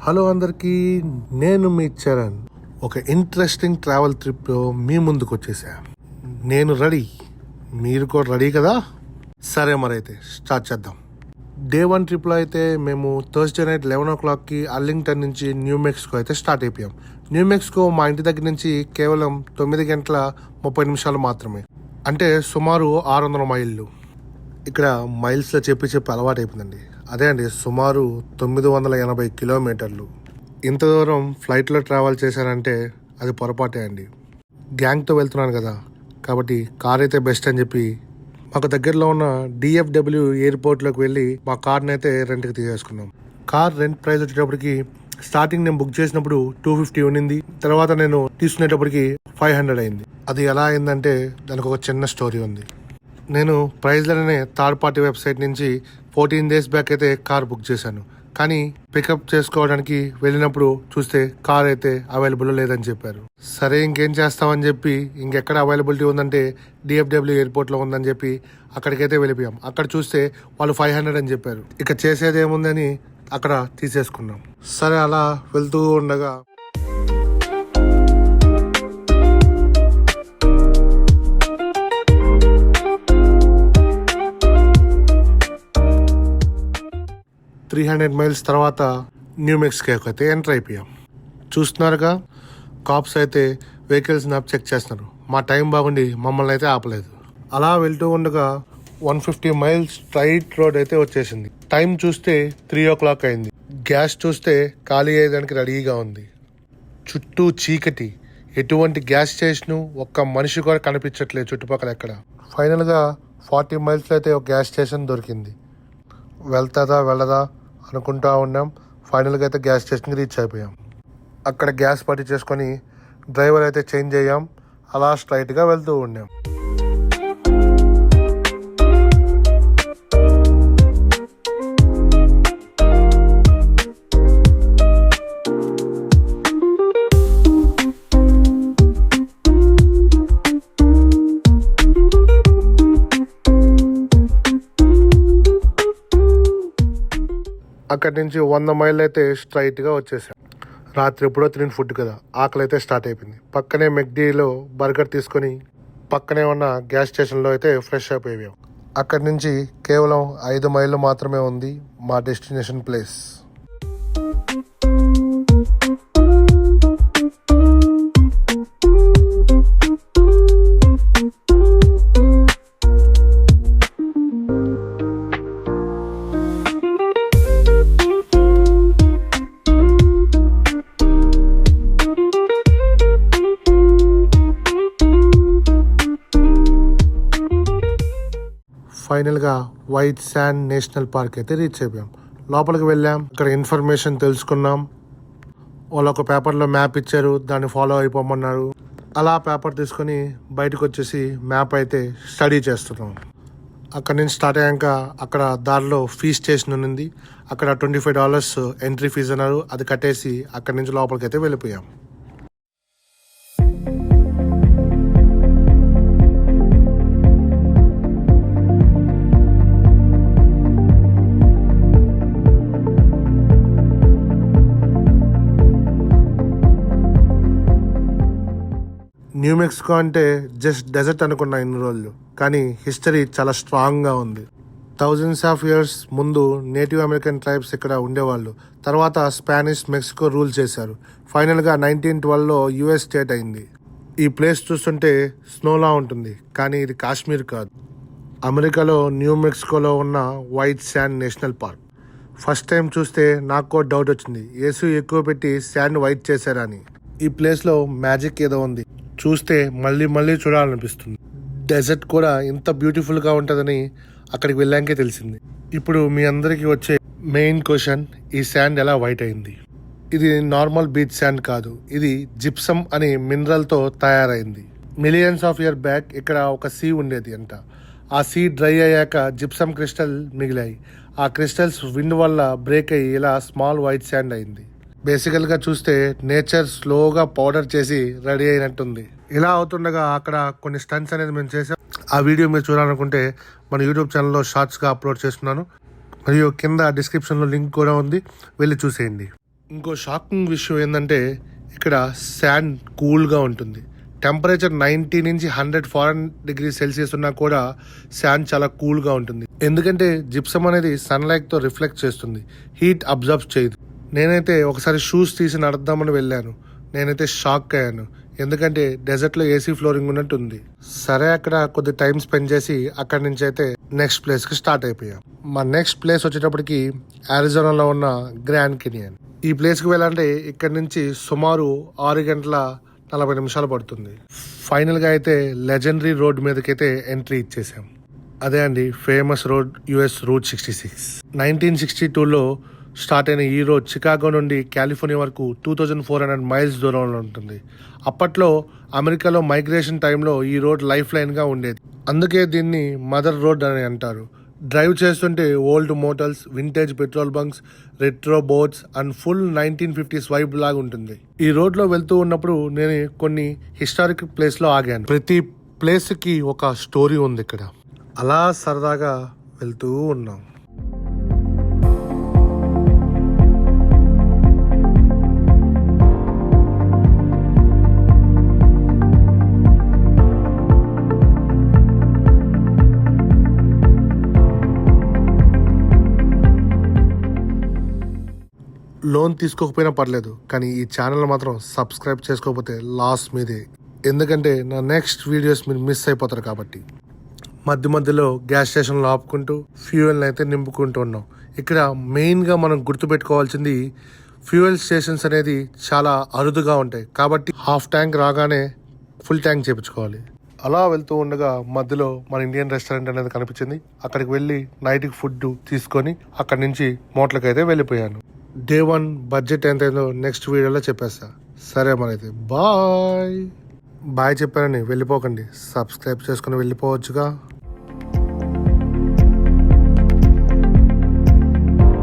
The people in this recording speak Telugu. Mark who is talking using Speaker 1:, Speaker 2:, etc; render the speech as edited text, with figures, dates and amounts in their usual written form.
Speaker 1: హలో అందరికీ, నేను మీ చరణ్. ఒక ఇంట్రెస్టింగ్ ట్రావెల్ ట్రిప్లో మీ ముందుకు వచ్చేసా. నేను రెడీ, మీరు కూడా రెడీ కదా? సరే, మరైతే స్టార్ట్ చేద్దాం. డే 1 ట్రిప్లో అయితే మేము థర్స్డే నైట్ 11 o'clockకి అర్లింగ్టన్ నుంచి న్యూ మెక్సికో అయితే స్టార్ట్ అయిపోయాం. న్యూ మెక్సికో మా ఇంటి దగ్గర నుంచి కేవలం 9 గంటల 30 నిమిషాలు మాత్రమే, అంటే సుమారు 600 మైళ్ళు. ఇక్కడ మైల్స్లో చెప్పి అలవాటు అయిపోయిందండి. అదే అండి, సుమారు 980 కిలోమీటర్లు. ఇంత దూరం ఫ్లైట్లో ట్రావెల్ చేశానంటే అది పొరపాటే అండి. గ్యాంగ్తో వెళ్తున్నాను కదా, కాబట్టి కార్ అయితే బెస్ట్ అని చెప్పి మాకు దగ్గరలో ఉన్న DFW ఎయిర్పోర్ట్లోకి వెళ్ళి మా కార్ని అయితే రెంట్కి తీసేసుకున్నాం. కార్ రెంట్ ప్రైస్ వచ్చేటప్పటికి స్టార్టింగ్ నేను బుక్ చేసినప్పుడు 250 ఉండింది. తర్వాత నేను తీసుకునేటప్పటికి 500 అయింది. అది ఎలా అయిందంటే దానికి ఒక చిన్న స్టోరీ ఉంది. నేను ప్రైజ్లోనే థర్డ్ పార్టీ వెబ్సైట్ నుంచి 14 days బ్యాక్ అయితే కార్ బుక్ చేశాను. కానీ పికప్ చేసుకోవడానికి వెళ్ళినప్పుడు చూస్తే కార్ అయితే అవైలబుల్ లేదని చెప్పారు. సరే, ఇంకేం చేస్తామని చెప్పి ఇంకెక్కడ అవైలబిలిటీ ఉందంటే DFW ఎయిర్పోర్ట్లో ఉందని చెప్పి అక్కడికైతే వెళ్ళిపోయాం. అక్కడ చూస్తే వాళ్ళు 500 అని చెప్పారు. ఇక చేసేది ఏముందని అక్కడ తీసేసుకున్నాం. సరే, అలా వెళ్తూ ఉండగా త్రీ 300 మైల్స్ తర్వాత న్యూ మెక్సికోకి అయితే ఎంటర్ అయిపోయాం. చూస్తున్నారుగా, కాప్స్ అయితే వెహికల్స్ మ్యాప్ చెక్ చేస్తున్నారు. మా టైం బాగుండి మమ్మల్ని అయితే ఆపలేదు. అలా వెళ్తూ ఉండగా 150 మైల్స్ స్ట్రైట్ రోడ్ అయితే వచ్చేసింది. టైం చూస్తే 3 o'clock అయింది. గ్యాస్ చూస్తే ఖాళీ అయ్యేదానికి రెడీగా ఉంది. చుట్టూ చీకటి, ఎటువంటి గ్యాస్ స్టేషన్, ఒక్క మనిషి కూడా కనిపించట్లేదు చుట్టుపక్కల ఎక్కడ. ఫైనల్గా 40 మైల్స్లో అయితే ఒక గ్యాస్ స్టేషన్ దొరికింది. వెళ్తాదా వెళ్ళదా అనుకుంటా ఉన్నాం. ఫైనల్గా అయితే గ్యాస్ స్టేషన్కి రీచ్ అయిపోయాం. అక్కడ గ్యాస్ పట్టి చేసుకొని డ్రైవర్ అయితే చేంజ్ అయ్యాం. అలా స్ట్రైట్గా వెళ్తూ ఉన్నాం. అక్కడి నుంచి 100 మైళ్ళు అయితే స్ట్రైట్గా వచ్చేసాం. రాత్రి ఎప్పుడో తిని ఫుడ్ కదా, ఆకలి అయితే స్టార్ట్ అయిపోయింది. పక్కనే మెక్డీలో బర్గర్ తీసుకొని పక్కనే ఉన్న గ్యాస్ స్టేషన్లో అయితే ఫ్రెష్ అప్ అయ్యాం. అక్కడి నుంచి కేవలం 5 మైళ్ళు మాత్రమే ఉంది మా డెస్టినేషన్ ప్లేస్. ఫైనల్గా వైట్ శాండ్ నేషనల్ పార్క్ అయితే రీచ్ అయిపోయాం. లోపలికి వెళ్ళాం. ఇక్కడ ఇన్ఫర్మేషన్ తెలుసుకున్నాం. వాళ్ళు ఒక పేపర్లో మ్యాప్ ఇచ్చారు, దాన్ని ఫాలో అయిపోమన్నారు. అలా పేపర్ తీసుకొని బయటకు వచ్చేసి మ్యాప్ అయితే స్టడీ చేస్తున్నాం. అక్కడ నుంచి స్టార్ట్ అయ్యాక అక్కడ దారిలో ఫీ స్టేషన్ ఉంది. అక్కడ $25 ఎంట్రీ ఫీజు అన్నారు. అది కట్టేసి అక్కడి నుంచి లోపలికి అయితే వెళ్ళిపోయాం. న్యూ మెక్సికో అంటే జస్ట్ డెజర్ట్ అనుకున్నా ఇన్ని రోజులు, కానీ హిస్టరీ చాలా స్ట్రాంగ్గా ఉంది. థౌజండ్స్ ఆఫ్ ఇయర్స్ ముందు నేటివ్ అమెరికన్ ట్రైబ్స్ ఇక్కడ ఉండేవాళ్ళు. తర్వాత స్పానిష్ మెక్సికో రూల్ చేశారు. ఫైనల్గా 1912లో US స్టేట్ అయింది. ఈ ప్లేస్ చూస్తుంటే స్నోలా ఉంటుంది, కానీ ఇది కాశ్మీర్ కాదు. అమెరికాలో న్యూ మెక్సికోలో ఉన్న white sand national park. First time చూస్తే నాకు కూడా డౌట్ వచ్చింది, ఏసీ ఎక్కువ పెట్టి శాండ్ వైట్ చేశారని. ఈ ప్లేస్లో మ్యాజిక్ ఏదో ఉంది, చూస్తే మళ్ళీ మళ్ళీ చూడాలనిపిస్తుంది. డెజర్ట్ కూడా ఇంత బ్యూటిఫుల్గా ఉంటుందని అక్కడికి వెళ్ళాకే తెలిసింది. ఇప్పుడు మీ అందరికీ వచ్చే మెయిన్ క్వశ్చన్, ఈ శాండ్ ఎలా వైట్ అయింది? ఇది నార్మల్ బీచ్ శాండ్ కాదు, ఇది జిప్సమ్ అనే మినరల్తో తయారైంది. మిలియన్స్ ఆఫ్ ఇయర్ బ్యాక్ ఇక్కడ ఒక సీ ఉండేది అంట. ఆ సీ డ్రై అయ్యాక జిప్సమ్ క్రిస్టల్ మిగిలాయి. ఆ క్రిస్టల్స్ విండ్ వల్ల బ్రేక్ అయ్యి ఇలా స్మాల్ వైట్ శాండ్ అయింది. బేసికల్గా చూస్తే నేచర్ స్లోగా పౌడర్ చేసి రెడీ అయినట్టుంది. ఇలా అవుతుండగా అక్కడ కొన్ని స్టంట్స్ అనేది మేము చేసాం. ఆ వీడియో మీరు చూడాలనుకుంటే మన యూట్యూబ్ ఛానల్లో షార్ట్స్గా అప్లోడ్ చేస్తున్నాను. మరియు కింద డిస్క్రిప్షన్లో లింక్ కూడా ఉంది, వెళ్ళి చూసేయండి. ఇంకో షాకింగ్ విషయం ఏంటంటే ఇక్కడ శాండ్ కూల్గా ఉంటుంది. టెంపరేచర్ 90 నుంచి 100 ఫారెన్ డిగ్రీ సెల్సియస్ ఉన్నా కూడా శాండ్ చాలా కూల్గా ఉంటుంది. ఎందుకంటే జిప్సమ్ అనేది సన్లైట్తో రిఫ్లెక్ట్ చేస్తుంది, హీట్ అబ్జర్వ్ చేయదు. నేనైతే ఒకసారి షూస్ తీసి నడద్దామని వెళ్ళాను. నేనైతే షాక్ అయ్యాను, ఎందుకంటే డెజర్ట్లో ఏసీ ఫ్లోరింగ్ ఉన్నట్టు ఉంది. సరే అక్కడ కొద్ది టైం స్పెండ్ చేసి అక్కడి నుంచి అయితే నెక్స్ట్ ప్లేస్కి స్టార్ట్ అయిపోయాం. మా నెక్స్ట్ ప్లేస్ వచ్చేటప్పటికి అరిజోనాలో ఉన్న గ్రాండ్ కెనియన్. ఈ ప్లేస్కి వెళ్ళాలంటే ఇక్కడ నుంచి సుమారు 6 గంటల 40 నిమిషాలు పడుతుంది. ఫైనల్గా అయితే లెజెండరీ రోడ్ మీదకైతే ఎంట్రీ ఇచ్చేసాం. అదే అండి ఫేమస్ రోడ్, యుఎస్ రూట్ 66. 1962లో స్టార్ట్ అయిన ఈ రోడ్ చికాగో నుండి కాలిఫోర్నియా వరకు 2400 మైల్స్ దూరంలో ఉంటుంది. అప్పట్లో అమెరికాలో మైగ్రేషన్ టైంలో ఈ రోడ్ లైఫ్ లైన్గా ఉండేది. అందుకే దీన్ని మదర్ రోడ్ అని అంటారు. డ్రైవ్ చేస్తుంటే old mortals, vintage petrol bunks, retro boats and full 1950s vibe లాగా ఉంటుంది. ఈ రోడ్లో వెళ్తూ ఉన్నప్పుడు నేను కొన్ని హిస్టారిక్ ప్లేస్లో ఆగాను. ప్రతి ప్లేస్కి ఒక స్టోరీ ఉంది ఇక్కడ. అలా సరదాగా వెళ్తూ ఉన్నాం. లోన్ తీసుకోకపోయినా పర్లేదు, కానీ ఈ ఛానల్ మాత్రం సబ్స్క్రైబ్ చేసుకోకపోతే లాస్ మీదే. ఎందుకంటే నా నెక్స్ట్ వీడియోస్ మీరు మిస్ అయిపోతారు కాబట్టి. మధ్య మధ్యలో గ్యాస్ స్టేషన్లో ఆపుకుంటూ ఫ్యూయల్ని అయితే నింపుకుంటూ ఉన్నాం. ఇక్కడ మెయిన్గా మనం గుర్తుపెట్టుకోవాల్సింది ఫ్యూయల్ స్టేషన్స్ అనేది చాలా అరుదుగా ఉంటాయి, కాబట్టి హాఫ్ ట్యాంక్ రాగానే ఫుల్ ట్యాంక్ చేయించుకోవాలి. అలా వెళ్తూ ఉండగా మధ్యలో మన ఇండియన్ రెస్టారెంట్ అనేది కనిపించింది. అక్కడికి వెళ్ళి నైట్కి ఫుడ్ తీసుకొని అక్కడి నుంచి మోట్లకి అయితే వెళ్ళిపోయాను. Day 1 బడ్జెట్ ఎంతైందో నెక్స్ట్ వీడియోలో చెప్పేస్తా. సరే మరైతే బాయ్ చెప్పానని వెళ్ళిపోకండి, సబ్స్క్రైబ్ చేసుకుని వెళ్ళిపోవచ్చుగా.